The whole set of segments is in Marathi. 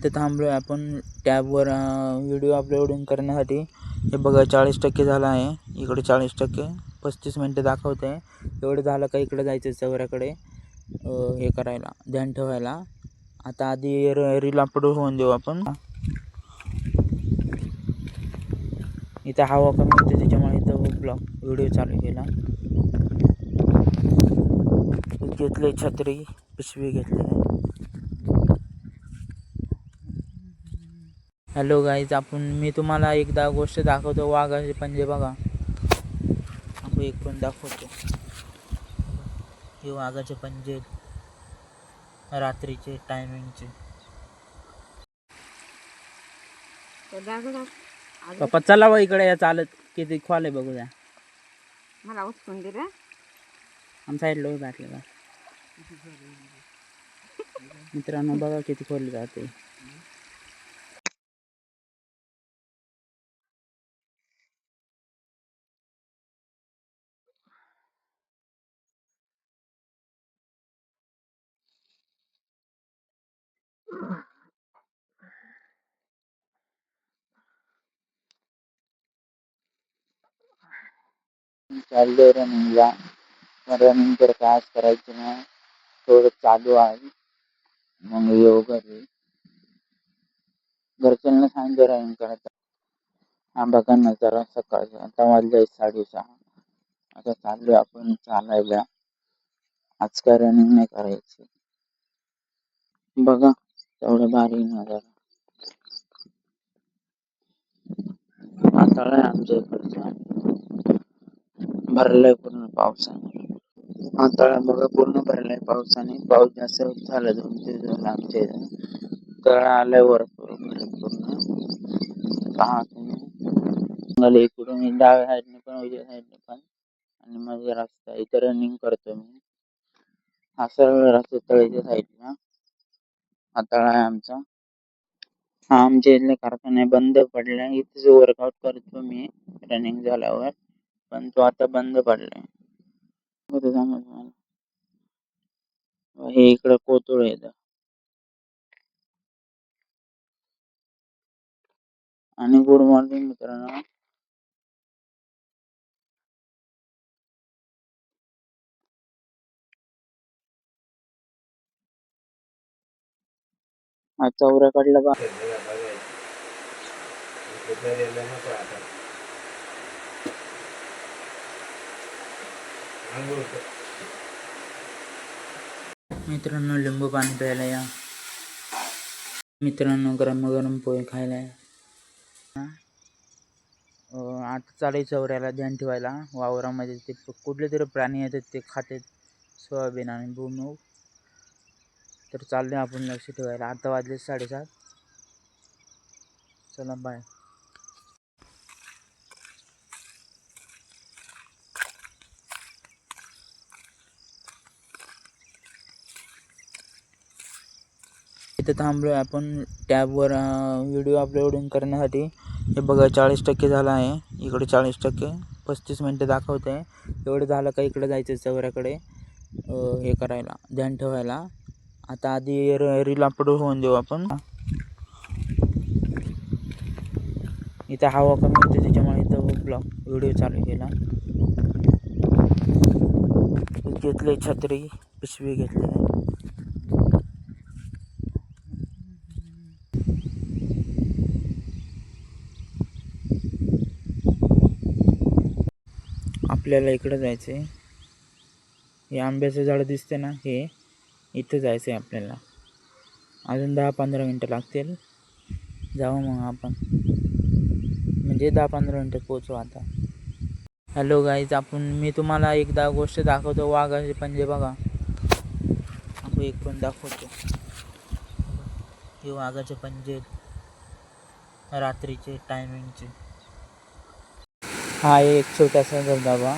इथे थांबलो आहे आपण टॅबवर व्हिडिओ अपलोडिंग करण्यासाठी. हे बघा 40% झाला आहे, इकडे 40%, 35 मिनटं दाखवत आहे. एवढं झालं का इकडे जायचं चौऱ्याकडे हे करायला, ध्यान ठेवायला. आता आधी रील अपलोड होऊन देऊ आपण. इथं हवा कमी होते त्याच्यामुळे इथं ब्लॉग व्हिडिओ चालू केला. घेतले छत्री, पिशवी घेतली. हॅलो गाईज, मी तुम्हाला एकदा गोष्ट दाखवतो. वाघाचे पंजे बघा, आपण एक पण दाखवतो. हे वाघाचे पंजे रात्रीचे टायमिंगचे. पप्पा चला व इकडे या, चालत किती खोल आहे बघू द्या. मला उचकून दे रे. आम साईडला भेटले मित्रांनो, बघा किती खोल जाते. चाललोय रनिंगला. रनिंग तर काय करायचं ना, थोडं चालू आहे, मग येऊ घरी. घरच्यांना सांगितलं रनिंग करायचं. बघा ना जरा सकाळचं, आता वाजले 6:30. आता चाललोय आपण चालायला. आज काय रनिंग नाही करायची. बघा तेवढं भारी नजारा. आता आमच्या इकडचा भरलाय पूर्ण पावसाने. आता बघा पूर्ण भरलाय पावसाने. पाऊस जास्त झाला 2-3 दिवस आमच्या इथे. तळ आलाय भरपूर पूर्ण. पहा तुम्ही, इकडून डाव्या साईडने पण उजव्या साईडने पण, आणि मध्ये रस्ता. इथे रनिंग करतो मी. हा सरळ रस्ता तळीच्या साईडला. हा तळ आहे आमचा. हा आमच्या इथले कारखाने बंद पडला. इथेच वर्कआउट करतो मी रनिंग झाल्यावर, पण तो आता बंद पडलाय. हे इकडं कोथरूड येतं. आणि गुड मॉर्निंग मित्रांनो. चौऱ्याकडला बा मित्रांनो, लिंबू पाणी प्यायला या. मित्रांनो, गरम गरम पोहे खायला या. आता चालायचं चौऱ्याला, ध्यान ठेवायला. वावरामध्ये ते कुठले तरी प्राणी येतात, ते खातात सोयाबीन आणि भुईमूग. तर चालले आपण लक्ष ठेवायला. आता वाजले 7:30. चला बाय. इथे थांबलो आहे आपण टॅबवर व्हिडिओ अपलोडिंग करण्यासाठी. हे बघा 40% झाला आहे, इकडे 40%, 35 मिनटं दाखवत आहे. एवढं झालं का इकडे जायचं चौऱ्याकडे हे करायला, ध्यान ठेवायला. आता आधी रील अपलोड होऊन देऊ आपण. इथं हवा कमी होते त्याच्यामुळे इथं ब्लॉग व्हिडिओ चालू केला. घेतले छत्री, पिशवी घेतली. आपल्याला इकडं जायचं आहे. हे आंब्याचं झाड दिसते ना, हे इथं जायचं आहे आपल्याला. अजून 10-15 मिनटं लागतील. जाऊ मग आपण, म्हणजे 10-15 मिनटं पोचू आता. हॅलो गाईज, मी तुम्हाला एकदा गोष्ट दाखवतो. वाघाचे पंजे बघा, आपण एक पण दाखवतो. हे वाघाचे पंजे रात्रीचे टायमिंगचे. हा एक छोटासा धबधबा.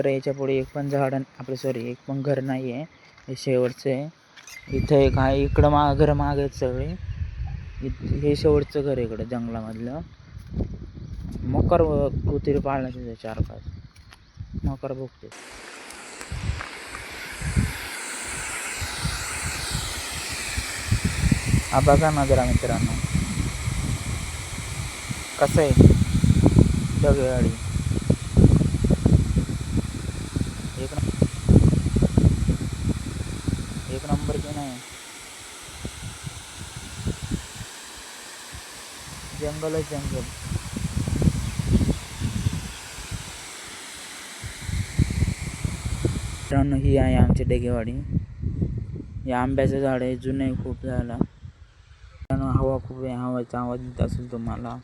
याच्या पुढे एक पण झाड, एक पण घर नाही आहे. हे शेवटचं आहे. इथं एक आहे, इकडं घर माग आहेत सगळे. हे शेवटचं घर इकडं जंगलामधलं. मकर कुत्री पाळलं तिथे 4-5 मकर बघते. हा बघा ना जरा मित्रांनो, कसं आहे दगडवाडी. एक नंबर की नाही, जंगलच जंगल. मित्रांनो ही आहे आमची डेगेवाडी. या आंब्याचं झाड आहे, जुने खूप झाला. हवा खूप आहे, हवाचा आवाज येत असेल तुम्हाला.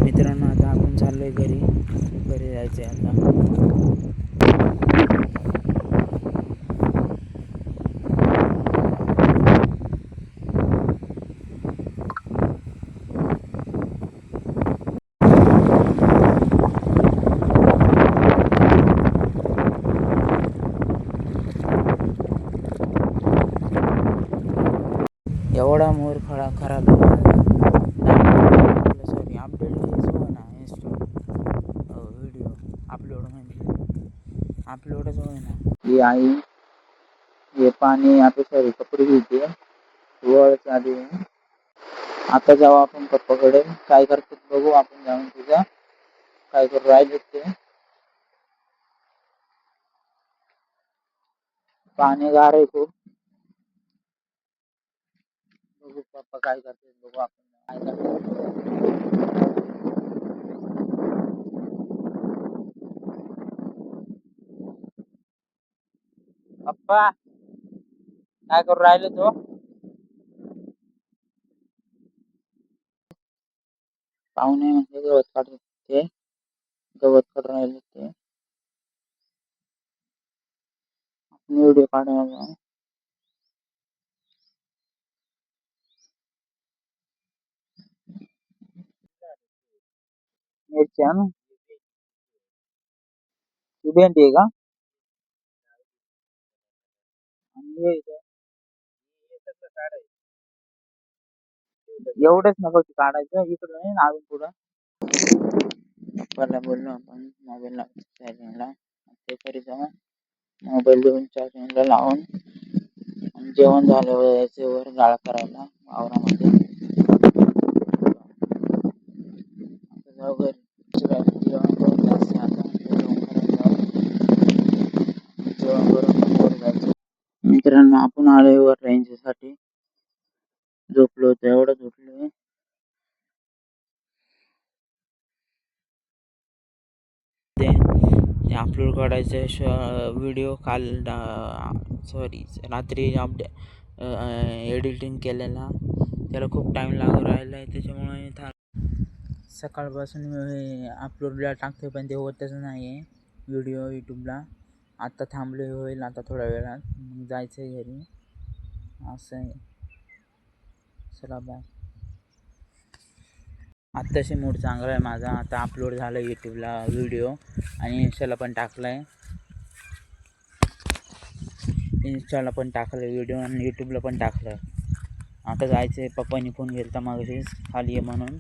मित्रांनो आता आपण चाललोय घरी जायचंय आता. एवढा मोर खराब सॉरी अपडेट होईना व्हिडिओ अपलोडच होईना. ही आई हे पाणी आता सॉरी कपडे धुते, वळच आली. आता जाऊ आपण पप्पाकडे, काय करतात बघू आपण जाऊन. तुझा काय करू राहिले ते पाणी गार आहे खूप. बघू पप्पा काय करतात, बघू आपण काय करतात. पप्पा काय करू राहिले तो? पाहुणे म्हणजे गवत काढत ते, गवत काढून राहिले ते. व्हिडिओ काढायला मिरची आणू, ती भेंडी आहे का? आणि हे इथं एवढंच नको काढायचं, इकडं नाही ना अजून पुढं. पप्पाला बोललो आपण मोबाईल चार्जिंगला, ते तरी जाऊ मोबाईल देऊन चार्जिंगला लावून. जेवण झाल्यावर यायचे वर गाळा करायला वावरामध्ये. आता जाऊ घरी, जेवण करून जायचं आता. जेवण करून वर जायचं. मित्रांनो आपण आलोय वर रेंजसाठी, झोपलो होतो एवढं झोपलोय. ते अपलोड करायचं व्हिडिओ काल सॉरी रात्री एडिटिंग केलेला, त्याला खूप टाईम लागू राहिला आहे. त्याच्यामुळे सकाळपासून मी अपलोडला टाकतोय पण ते होतच नाही आहे व्हिडिओ यूट्यूबला. आत्ता थांबले, होईल आता थोड्या वेळात, मग जायचं आहे घरी. असं आहे, चला बाय. आत्ताशी मूड चांगला आहे माझा. आता अपलोड झाला यूट्यूबला व्हिडिओ आणि इंस्टाला पण टाकला आहे. इंस्टाला पण टाकलं व्हिडिओ आणि यूट्यूबला पण टाकलं. आता जायचं आहे, पप्पानी फोन घेतला मागेच खाली आहे म्हणून.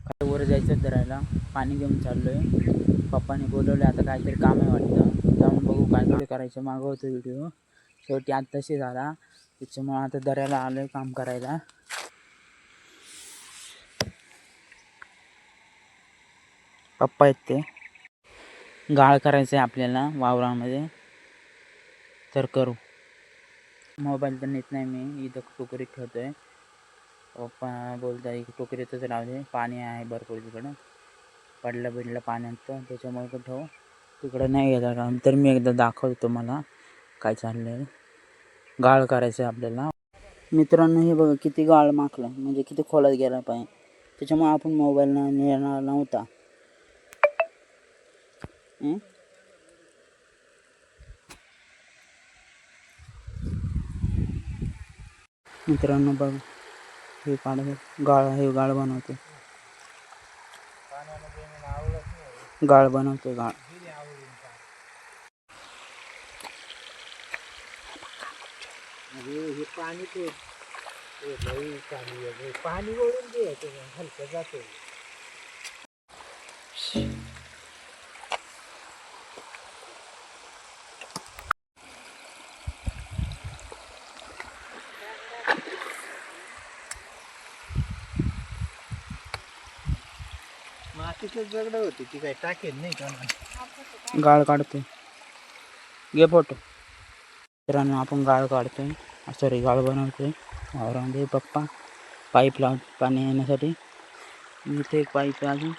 काय वर जायचं धरायला, पाणी घेऊन चाललो आहे. पप्पाने बोलवले, आता काहीतरी काम आहे वाटतं, जाऊन बघू काय करायचं. मागं होतं व्हिडिओ, शेवटी आत्ताशी झाला. त्याच्यामुळे आता दऱ्याला आलो आहे काम करायला. पप्पा आहेत ते, गाळ करायचं आहे आपल्याला वावरामध्ये, तर करू. मोबाईल तर नेत नाही मी, इथं टोकरीत ठेवतो आहे. पप्पा बोलता एक टोकरीतच राहू दे, पाणी आहे भरपूर तिकडं, पडलं पाण्यात, त्याच्यामुळे ठेव तिकडं नाही गेला. तर मी एकदा दाखवतो तुम्हाला काय चाललं आहे. गाळ करायचं आहे आपल्याला. मित्रांनो हे बघा किती गाळ माखला, म्हणजे किती खोलात गेला पाहिजे. त्याच्यामुळे आपण मोबाईल नेणार नव्हता. मित्रांनो बघा हे गाळ बनवते, गाळ बनवते गाळ. अरे हे पाणी ते लई पाणी आहे. पाणी वळून दे हलकं जाते. मातीच दगड होती ती काय टाकेल नाही का? गाळ काढतोय, घे फोटो. मित्रांनो आपण गाळ काढतोय, सॉरी गाळ बनवतोय वावरामध्ये. पप्पा पाईप लावत पाणी येण्यासाठी. इथे एक पाईप आहे अजून,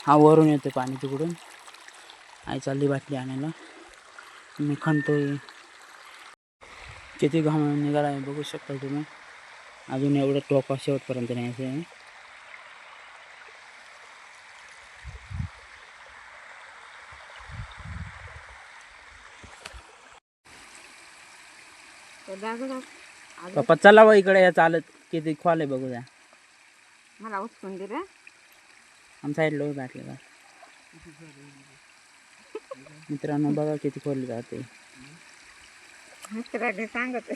हा वरून येतो पाणी तिकडून. आई चालली बाटली आणायला, मी खणतोय. किती घाम निघाला आहे बघू शकता तुम्ही. अजून एवढं टोका शेवटपर्यंत न्यायचं आहे. पप्पा चला व इकडे या चालत, किती खोल आहे बघू द्या. मला उचकून दे रे. आम साईडला बाटली. मित्रांनो बघा किती खोल जाते. मित्राने सांगत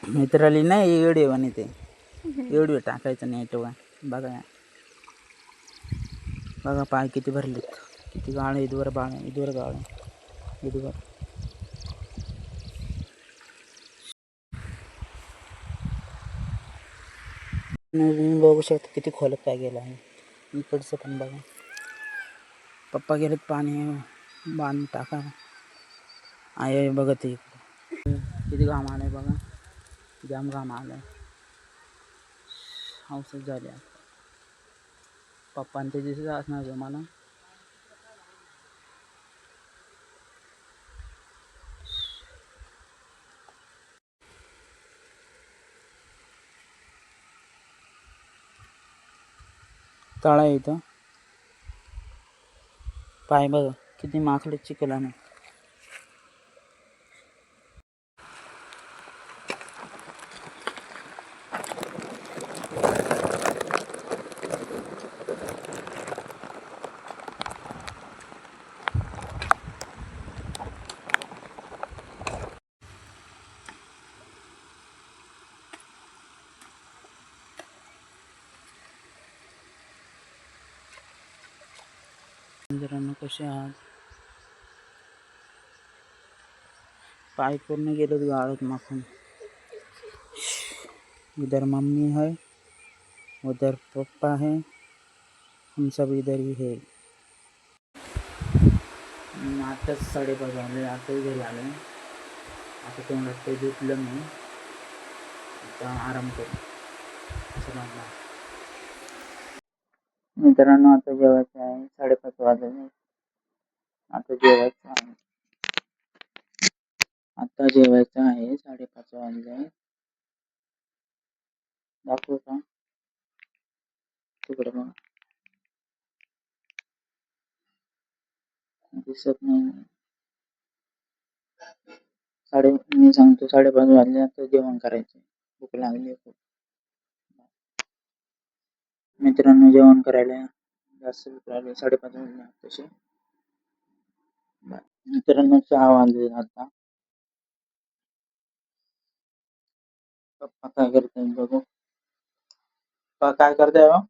मित्राली नाही व्हिडिओ बनते, व्हिडिओ टाकायचं नाही तो. बघा बघा पाय किती भरलेत, किती गाळ आहे. इथवर बाळ आहे, इथवर गाळ आहे, इथवर. बघू शकता किती खोलत काय गेलं आहे. इकडचं पण बघा. पप्पा गेलेत पाणी बांध टाका. आहे बघत इकडे किती घाम आलाय बघा, जाम घाम आलाय. औषध झाले पप्पांचे ते दिसत असणार तुम्हाला. तळा इथं पाय बघा किती माकडे चिखला नाही. मित्रांनो कसे आहात. पाय पूर्ण गेलो गाळत माखून. इधर मम्मी है, उधर पप्पा है, हम सब इधर ही है. आताच 5:30 झाले, आता घरी आलो. आता तोंडात ते धुतलं मी, आता आराम करू. मित्रांनो आता जेवायचं आहे, 5:30 वाजले. आता जेवायचं आहे, आता जेवायचं आहे, 5:30 वाजले. दाखवू का तिकडे मग दिसत नाही. मी सांगतो 5:30 वाजले. आता जेवण करायचं, भूक लागली खूप. मित्रांनो जेवण करायला जास्त भूक लागली. 5:30 वाजले तसे. मित्रांनो 6 वाजले आता. पप्पा काय करताय बघू. पप्पा काय करताय हो?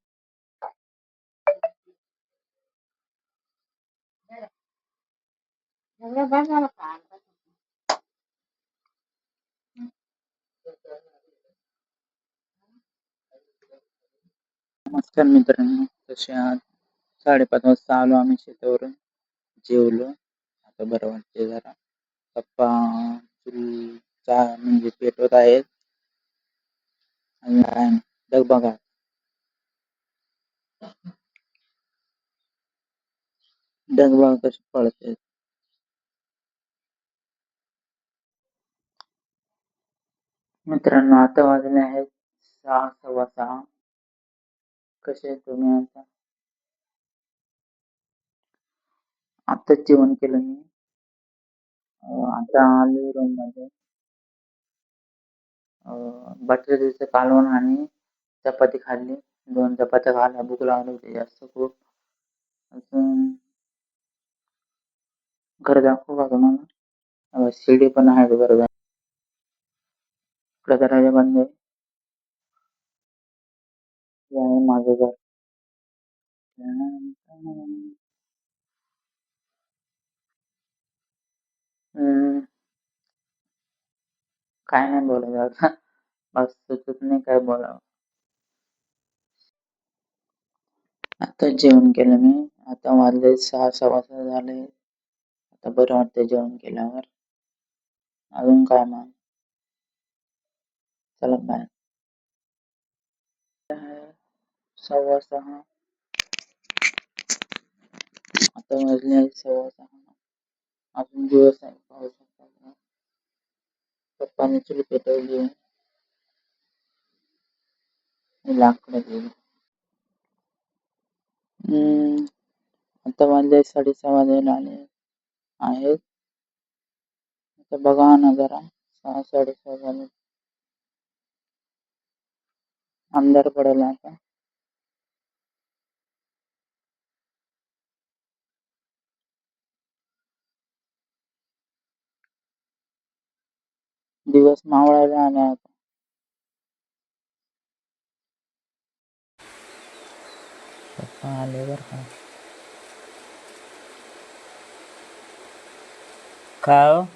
नमस्कार मित्रांनो, कसे आहात. 5:30 वाजता आलो आम्ही शेतावरून. जेवलो, आता बरं वाटते जरा. पप्पा चुलीचा म्हणजे पेटवत आहेत. आणि बघ बघा डगबग कशी पळते. मित्रांनो आता वाजले आहेत 6, 6:15. कसे तुम्ही आता. आत्ताच जेवण केलं मी. आता आलो रूम मध्ये. बटाट्याचं कालवण आणि चपाती खाल्ली. 2 चपात्या खाल्ल्या, भूक लागली होती जास्त खूप. अजून घर दाखवू का तुम्हाला. शिडी पण आहे घर. आपला दरवाजा बंद आहे. हे आहे माझं घर. हम्म, काय नाही बोलायचं आता. बस सुचत नाही काय बोलावं. आता जेवण केलं मी. आता वाजले 6:15 झाले. आता बरं वाटतं जेवण केल्यावर. अजून काय मग? चला बाय. 6:15. आता वाजले 6:15. अजून दिवस आहे पावसाचा. पप्पाने चूल पेटवली. लाकडं दिली. आता वाजले 6:30 वाजायला आले आहेत. आता बघा ना जरा 6:30 झाले. अंधार पडेल आता. दिवस मावळायला आला आता. पप्पा आले बरं का. काय हो?